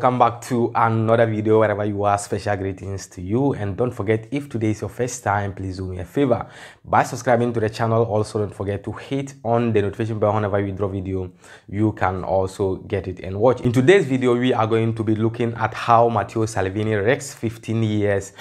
welcome back to another video. Wherever you are, special greetings to you, and don't forget, if today is your first time, please do me a favor by subscribing to the channel. Also, don't forget to hit on the notification bell whenever we drop video. You can also get it and watch. In today's video, we are going to be looking at how Matteo Salvini risks 15 years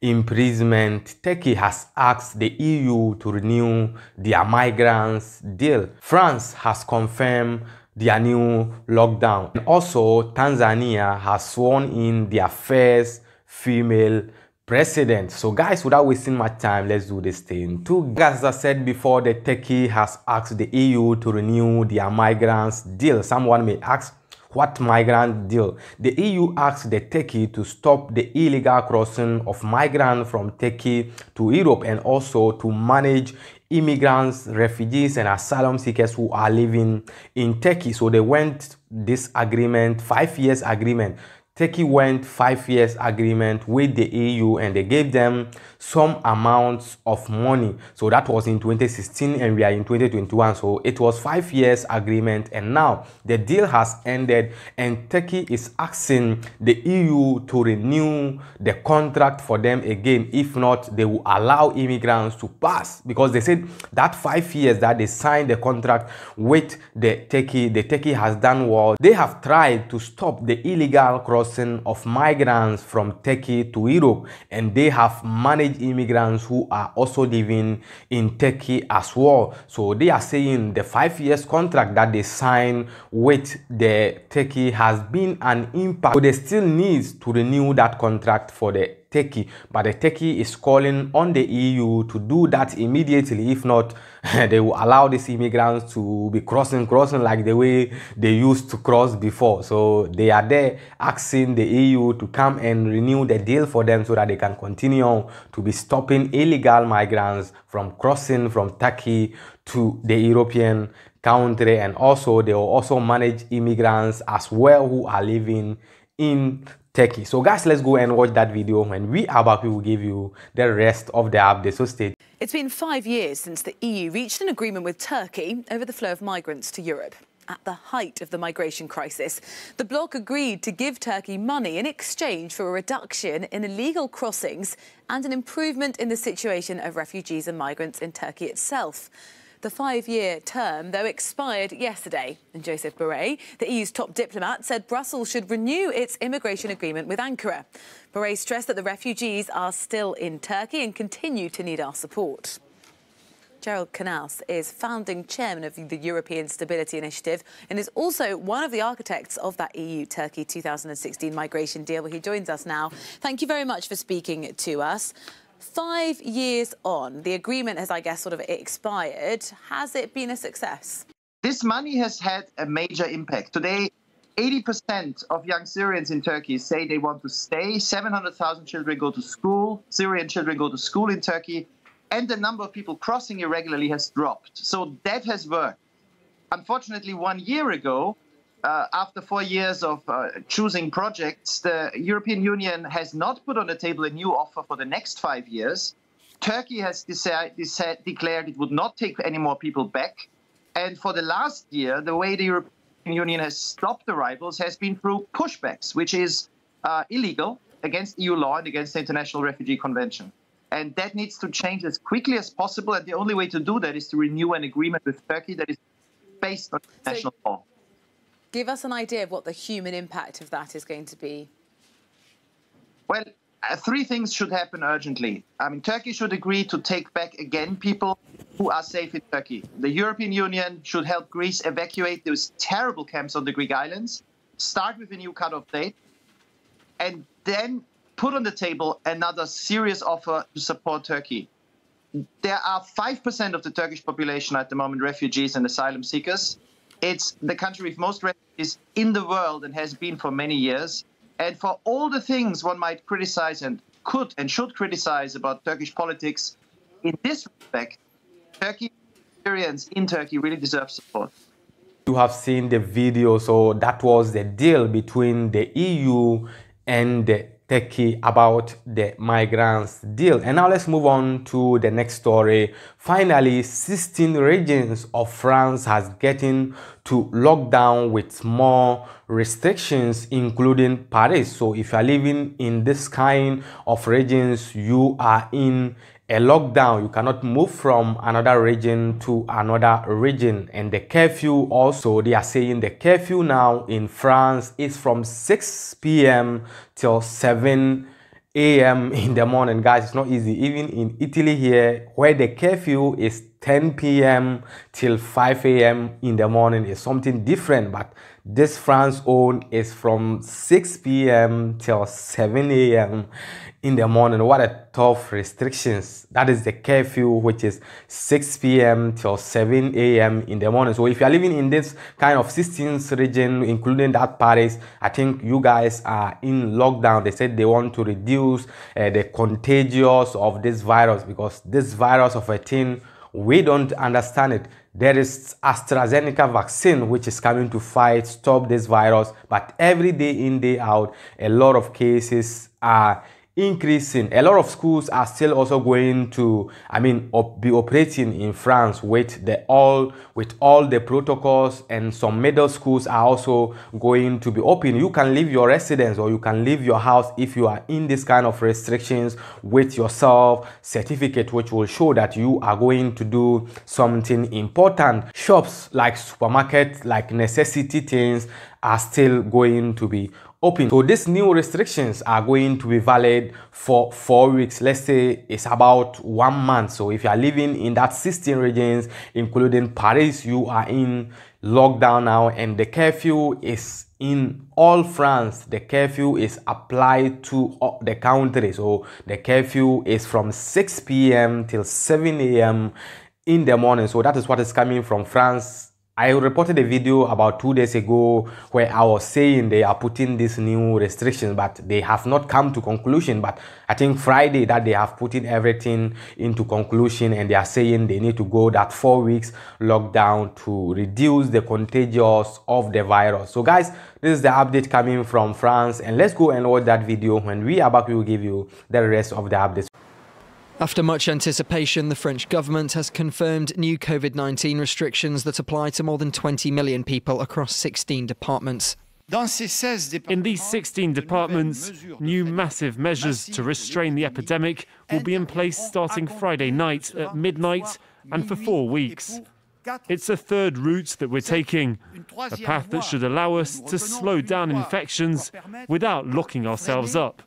imprisonment. Turkey has asked the EU to renew their migrants deal. France has confirmed their new lockdown. And also, Tanzania has sworn in their first female president. So guys, without wasting much time, let's do this thing too. As I said before, the Turkey has asked the EU to renew their migrants deal. Someone may ask, what migrant deal? The EU asked the Turkey to stop the illegal crossing of migrants from Turkey to Europe, and also to manage immigrants, refugees, and asylum seekers who are living in Turkey. So they went this agreement, 5 years agreement. Turkey went 5 years agreement with the EU, and they gave them some amounts of money. So that was in 2016, and we are in 2021. So it was 5 years agreement, and now the deal has ended, and Turkey is asking the EU to renew the contract for them again. If not, they will allow immigrants to pass, because they said that 5 years that they signed the contract with the Turkey has done well. They have tried to stop the illegal crossing of migrants from Turkey to Europe, and they have managed immigrants who are also living in Turkey as well. So they are saying the 5 years contract that they signed with the Turkey has been an impact. So they still need to renew that contract for the Turkey, but the Turkey is calling on the EU to do that immediately. If not, they will allow these immigrants to be crossing like the way they used to cross before. So they are there asking the EU to come and renew the deal for them, so that they can continue to be stopping illegal migrants from crossing from Turkey to the European country, and also they will also manage immigrants as well who are living in Turkey. So guys, let's go and watch that video. When we are back, we will give you the rest of the update. So stay. It's been 5 years since the EU reached an agreement with Turkey over the flow of migrants to Europe. At the height of the migration crisis, the bloc agreed to give Turkey money in exchange for a reduction in illegal crossings and an improvement in the situation of refugees and migrants in Turkey itself. The 5-year term, though, expired yesterday, and Joseph Borrell, the EU's top diplomat, said Brussels should renew its immigration agreement with Ankara. Borrell stressed that the refugees are still in Turkey and continue to need our support. Ďèal is founding chairman of the European Stability Initiative and is also one of the architects of that EU-Turkey 2016 migration deal. He joins us now. Thank you very much for speaking to us. 5 years on, the agreement has, I guess, sort of expired. Has it been a success? This money has had a major impact. Today, 80% of young Syrians in Turkey say they want to stay. 700,000 children go to school. Syrian children go to school in Turkey. And the number of people crossing irregularly has dropped. So that has worked. Unfortunately, 1 year ago, after 4 years of choosing projects, the European Union has not put on the table a new offer for the next 5 years. Turkey has declared it would not take any more people back. And for the last year, the way the European Union has stopped arrivals has been through pushbacks, which is illegal against EU law and against the International Refugee Convention. And that needs to change as quickly as possible. And the only way to do that is to renew an agreement with Turkey that is based on international law. Give us an idea of what the human impact of that is going to be. Well, 3 things should happen urgently. I mean, Turkey should agree to take back again people who are safe in Turkey. The European Union should help Greece evacuate those terrible camps on the Greek islands, start with a new cut-off date, and then put on the table another serious offer to support Turkey. There are 5% of the Turkish population at the moment refugees and asylum seekers. It's the country with most refugees in the world and has been for many years. And for all the things one might criticize and could and should criticize about Turkish politics, in this respect, Turkey, Syrians in Turkey really deserve support. You have seen the video, so that was the deal between the EU and the Turkey about the migrants deal. And now let's move on to the next story. Finally, 16 regions of France has getting to lockdown with more restrictions, including Paris. So if you are living in this kind of regions, you are in a lockdown. You cannot move from another region to another region. And the curfew also, they are saying the curfew now in France is from 6 p.m. till 7 a.m. in the morning. Guys, it's not easy. Even in Italy here, where the curfew is 10 p.m. till 5 a.m. in the morning, is something different. But this France own is from 6 p.m. till 7 a.m. in the morning. What a tough restrictions. That is the curfew, which is 6 p.m. till 7 a.m. in the morning. So if you are living in this kind of 16th region, including that Paris, I think you guys are in lockdown. They said they want to reduce the contagious of this virus, because this virus of a thing, we don't understand it. There is AstraZeneca vaccine which is coming to stop this virus, but every day in, day out, a lot of cases are increasing. A lot of schools are still also going to, be operating in France with all the protocols, and some middle schools are also going to be open. You can leave your residence or you can leave your house if you are in this kind of restrictions with your certificate, which will show that you are going to do something important. Shops like supermarkets, like necessity things, are still going to be open. So these new restrictions are going to be valid for 4 weeks. Let's say it's about 1 month. So if you are living in that 16 regions, including Paris, you are in lockdown now, and the curfew is in all France. The curfew is applied to the country. So the curfew is from 6 p.m. till 7 a.m. in the morning. So that is what is coming from France. I reported a video about 2 days ago where I was saying they are putting these new restrictions, but they have not come to conclusion. But I think Friday that they have put in everything into conclusion, and they are saying they need to go that 4 weeks lockdown to reduce the contagious of the virus. So guys, this is the update coming from France, and let's go and watch that video. When we are back, we will give you the rest of the updates. After much anticipation, the French government has confirmed new COVID-19 restrictions that apply to more than 20 million people across 16 departments. In these 16 departments, new massive measures to restrain the epidemic will be in place starting Friday night at midnight and for 4 weeks. It's a third route that we're taking, a path that should allow us to slow down infections without locking ourselves up.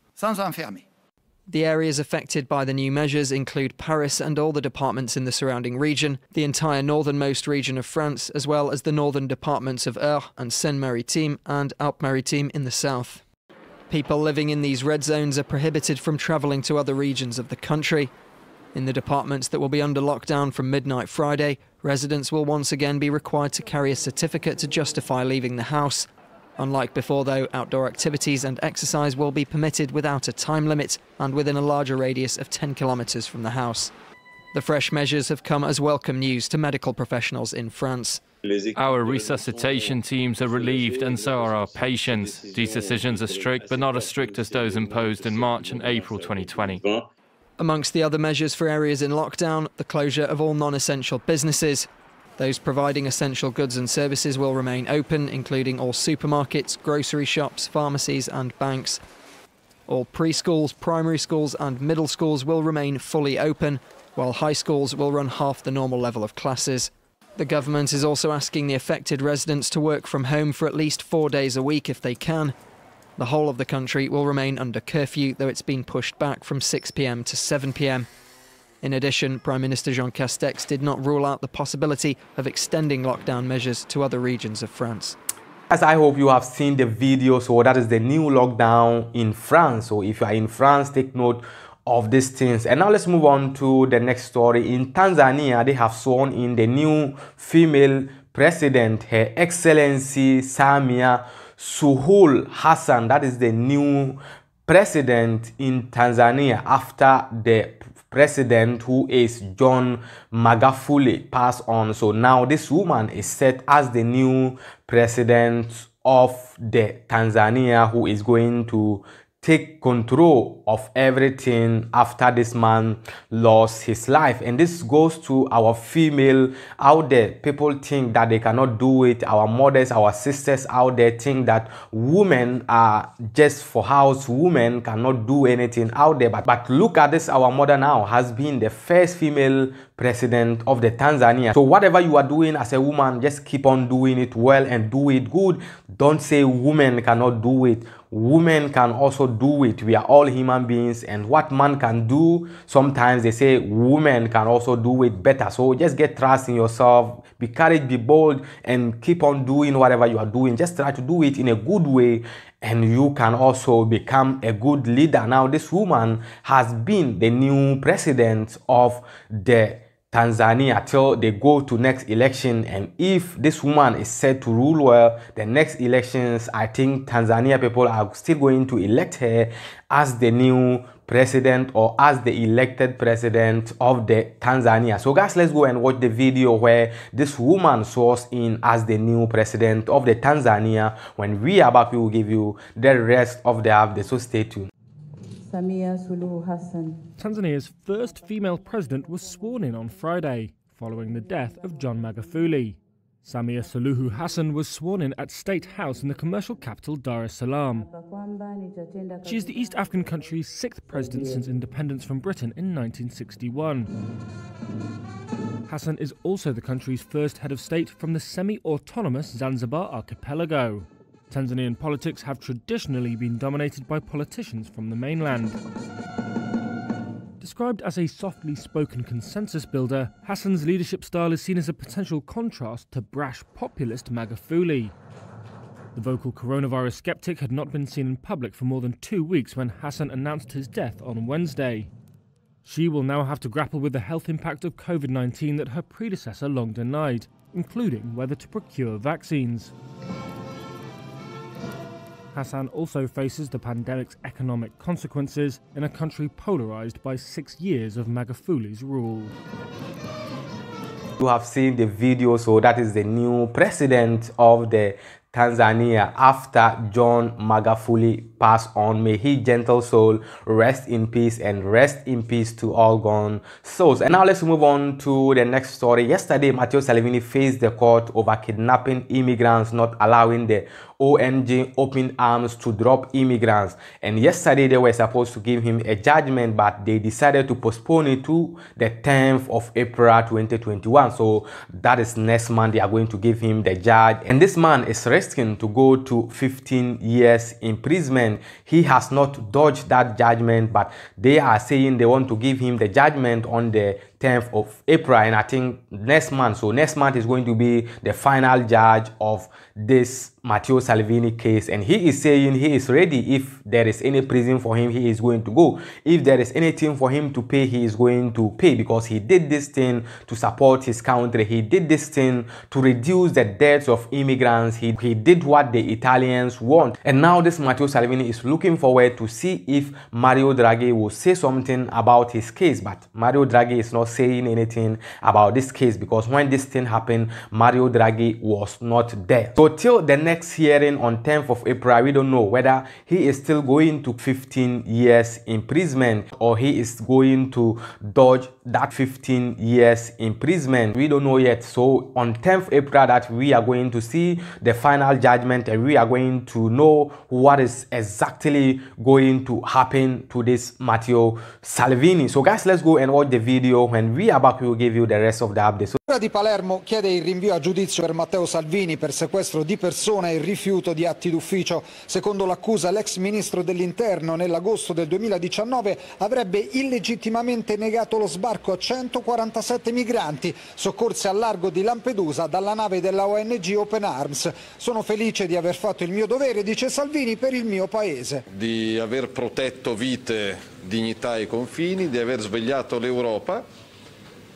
The areas affected by the new measures include Paris and all the departments in the surrounding region, the entire northernmost region of France, as well as the northern departments of Eure and Seine-Maritime and Alpes-Maritimes in the south. People living in these red zones are prohibited from travelling to other regions of the country. In the departments that will be under lockdown from midnight Friday, residents will once again be required to carry a certificate to justify leaving the house. Unlike before, though, outdoor activities and exercise will be permitted without a time limit and within a larger radius of 10 kilometres from the house. The fresh measures have come as welcome news to medical professionals in France. Our resuscitation teams are relieved, and so are our patients. These decisions are strict, but not as strict as those imposed in March and April 2020. Amongst the other measures for areas in lockdown, the closure of all non-essential businesses. Those providing essential goods and services will remain open, including all supermarkets, grocery shops, pharmacies and banks. All preschools, primary schools and middle schools will remain fully open, while high schools will run half the normal level of classes. The government is also asking the affected residents to work from home for at least 4 days a week if they can. The whole of the country will remain under curfew, though it's been pushed back from 6 p.m. to 7 p.m. In addition, Prime Minister Jean Castex did not rule out the possibility of extending lockdown measures to other regions of France. As I hope you have seen the video, so that is the new lockdown in France. So if you are in France, take note of these things. And now let's move on to the next story. In Tanzania, they have sworn in the new female president, Her Excellency Samia Suluhu Hassan. That is the new president in Tanzania after the president, who is John Magufuli, passed on. So now this woman is set as the new president of the Tanzania, who is going to take control of everything after this man lost his life. And this goes to our female out there. People think that they cannot do it. Our mothers, our sisters out there think that women are just for house. Women cannot do anything out there. But look at this, our mother now has been the first female president of the Tanzania. So whatever you are doing as a woman, just keep on doing it well and do it good. Don't say women cannot do it. Women can also do it. We are all human beings, and what man can do, sometimes they say women can also do it better. So just get trust in yourself, be courage, be bold, and keep on doing whatever you are doing. Just try to do it in a good way, and you can also become a good leader. Now this woman has been the new president of the Tanzania till they go to next election, and if this woman is set to rule well, the next elections, I think Tanzania people are still going to elect her as the new president or as the elected president of the Tanzania. So guys, let's go and watch the video where this woman was in as the new president of the Tanzania. When we are back, we will give you the rest of the update, so stay tuned. Tanzania's first female president was sworn in on Friday, following the death of John Magufuli. Samia Suluhu Hassan was sworn in at State House in the commercial capital Dar es Salaam. She is the East African country's 6th president since independence from Britain in 1961. Hassan is also the country's first head of state from the semi-autonomous Zanzibar archipelago. Tanzanian politics have traditionally been dominated by politicians from the mainland. Described as a softly spoken consensus builder, Hassan's leadership style is seen as a potential contrast to brash populist Magufuli. The vocal coronavirus skeptic had not been seen in public for more than 2 weeks when Hassan announced his death on Wednesday. She will now have to grapple with the health impact of COVID-19 that her predecessor long denied, including whether to procure vaccines. Hassan also faces the pandemic's economic consequences in a country polarized by 6 years of Magufuli's rule. You have seen the video, so that is the new president of the Tanzania after John Magufuli passed on. May his gentle soul rest in peace, and rest in peace to all gone souls. And now let's move on to the next story. Yesterday, Matteo Salvini faced the court over kidnapping immigrants, not allowing the ONG Open Arms to drop immigrants. And yesterday they were supposed to give him a judgment, but they decided to postpone it to the 10th of April 2021. So that is next month they are going to give him the judge. And this man is risking to go to 15 years imprisonment. He has not dodged that judgment, but they are saying they want to give him the judgment on the 10th of April, and I think next month. So next month is going to be the final judge of this Matteo Salvini case, and he is saying he is ready. If there is any prison for him, he is going to go. If there is anything for him to pay, he is going to pay, because he did this thing to support his country. He did this thing to reduce the deaths of immigrants. He did what the Italians want, and now this Matteo Salvini is looking forward to see if Mario Draghi will say something about his case. But Mario Draghi is not saying anything about this case, because when this thing happened, Mario Draghi was not there. So till the next hearing on 10th of April, we don't know whether he is still going to 15 years imprisonment or he is going to dodge that 15 years imprisonment. We don't know yet. So on 10th April that we are going to see the final judgment, and we are going to know what is exactly going to happen to this Matteo Salvini. So guys, let's go and watch the video. When we are back, we will give you the rest of the update. So La Procura di Palermo chiede il rinvio a giudizio per Matteo Salvini per sequestro di persona e rifiuto di atti d'ufficio. Secondo l'accusa, l'ex ministro dell'Interno nell'agosto del 2019 avrebbe illegittimamente negato lo sbarco a 147 migranti soccorsi al largo di Lampedusa dalla nave della ONG Open Arms. Sono felice di aver fatto il mio dovere, dice Salvini, per il mio paese. Di aver protetto vite, dignità e confini, di aver svegliato l'Europa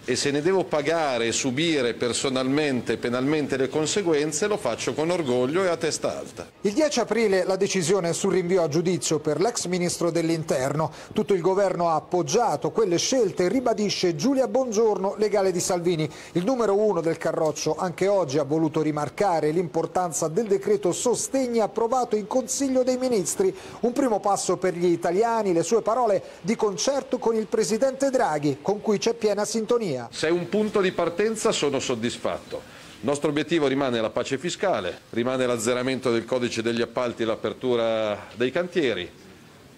e se ne devo pagare e subire personalmente e penalmente le conseguenze, lo faccio con orgoglio e a testa alta. Il 10 aprile la decisione sul rinvio a giudizio per l'ex ministro dell'Interno. Tutto il governo ha appoggiato quelle scelte, ribadisce Giulia Bongiorno, legale di Salvini. Il numero 1 del Carroccio anche oggi ha voluto rimarcare l'importanza del decreto sostegni approvato in Consiglio dei Ministri. Un primo passo per gli italiani, le sue parole di concerto con il presidente Draghi, con cui c'è piena sintonia. Se è un punto di partenza sono soddisfatto. Il nostro obiettivo rimane la pace fiscale, rimane l'azzeramento del codice degli appalti e l'apertura dei cantieri,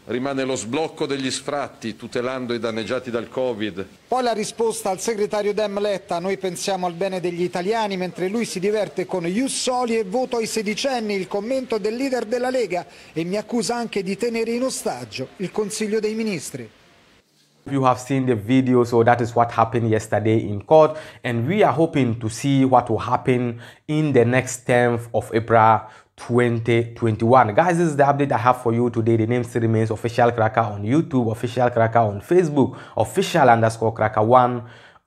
rimane lo sblocco degli sfratti tutelando i danneggiati dal Covid. Poi la risposta al segretario Dem Letta: noi pensiamo al bene degli italiani, mentre lui si diverte con Ius Soli e voto ai sedicenni, il commento del leader della Lega, e mi accusa anche di tenere in ostaggio il Consiglio dei Ministri. You have seen the video, so that is what happened yesterday in court, and we are hoping to see what will happen in the next 10th of April 2021. Guys, this is the update I have for you today. The name still remains Official Cracker on YouTube, Official Cracker on Facebook, Official_Cracker1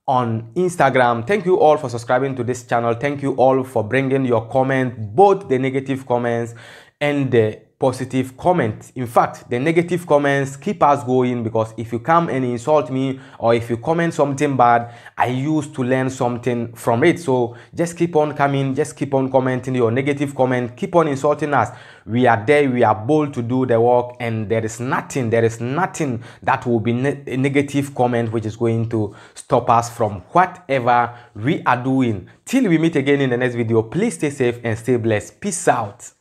on Instagram. Thank you all for subscribing to this channel. Thank you all for bringing your comment, both the negative comments and the positive comments. In fact, the negative comments keep us going, because if you come and insult me or if you comment something bad, I used to learn something from it. So just keep on coming, just keep on commenting your negative comment, keep on insulting us. We are there, we are bold to do the work, and there is nothing that will be a negative comment which is going to stop us from whatever we are doing. Till we meet again in the next video, please stay safe and stay blessed. Peace out.